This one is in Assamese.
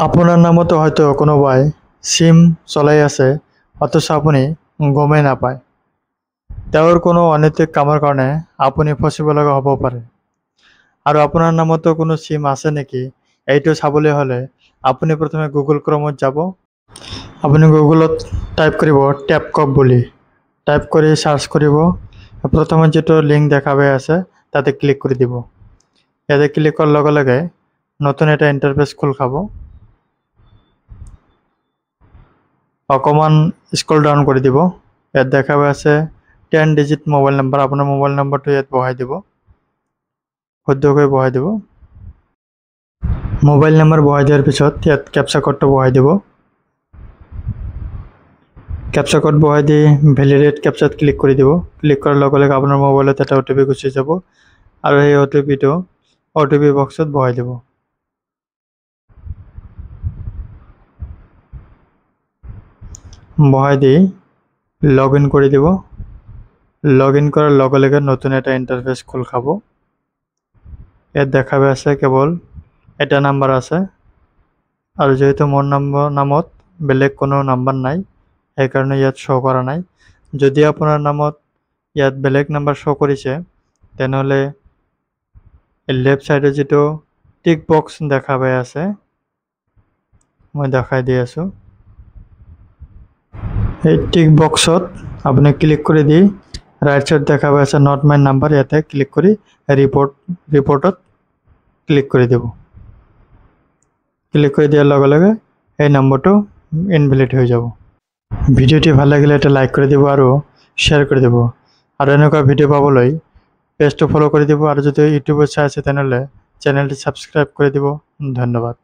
আপোনাৰ নামতো হয়তো কোনোবাই সিম চলাই আছে অথচ আপুনি গমেই নাপায়। তেওঁৰ কোনো অনৈতিক কামৰ কাৰণে আপুনি ফচিব লগা হ'ব পাৰে। আৰু আপোনাৰ নামতো কোনো সিম আছে নেকি এইটো চাবলৈ হ'লে আপুনি প্ৰথমে গুগল ক্ৰমত যাব। আপুনি গুগলত টাইপ কৰিব টেপকপ বুলি, টাইপ কৰি সাৰ্চ কৰিব। প্ৰথমে যেটো লিংক দেখা পাই আছে তাতে ক্লিক কৰি দিব। ইয়াতে ক্লিক কৰাৰ লগে লগে নতুন এটা ইন্টাৰফেস খোল খাব। অকমান স্ক্ৰল ডাউন কৰি দিব। ইয়াত দেখা পাই আছে 10 ডিজিট মোবাইল নাম্বাৰ। আপোনাৰ মোবাইল নাম্বাৰটো ইয়াত বহাই দিব, শুদ্ধকৈ বহাই দিব। মোবাইল নাম্বাৰ বহাই দিয়াৰ পিছত ইয়াত ক্যাপচা কোডটো বহাই দিব। ক্যাপচা কোড বহাই দি ভ্যালিডেট ক্যাপচাত ক্লিক কৰি দিব। ক্লিক কৰাৰ লগে লগে আপোনাৰ মোবাইলত এটা OTP গুচি যাব আৰু এই OTPটো OTP বক্সত বহাই দিব। বহাই দি লগইন কৰি দিব। লগইন কৰাৰ লগে লগে নতুন এটা ইন্টাৰফেস খোল খাব। ইয়াত দেখা পাই আছে কেৱল এটা নাম্বাৰ আছে আৰু যেহেতু মোৰ নামত বেলেগ কোনো নাম্বাৰ নাই সেইকাৰণে ইয়াত শো কৰা নাই। যদি আপোনাৰ নামত ইয়াত বেলেগ নাম্বাৰ শো কৰিছে তেনেহলে লেফট সাইডে যেটো টিক বক্স দেখা পাই আছে মই দেখাই দি আছো। এই টিক বক্সত আপুনি ক্লিক কৰি দি ৰাইট সাইড দেখা পাই আছে নট মাই নাম্বাৰ, ইয়াতে ক্লিক কৰি ৰিপোৰ্টত ক্লিক কৰি দিব। ক্লিক কৰি দিয়াৰ লগে লগে এই নম্বৰটো ইনভ্যালিড হৈ যাব। ভিডিওটি ভাল লাগিলে এটা লাইক কৰি দিব আৰু শেয়াৰ কৰি দিব। আৰু এনেকুৱা ভিডিও পাবলৈ পেজটো ফলো কৰি দিব। আৰু যদি ইউটিউবত চাই আছে তেনেহলে চ্যানেলটি সাবস্ক্ৰাইব কৰি দিব। ধন্যবাদ।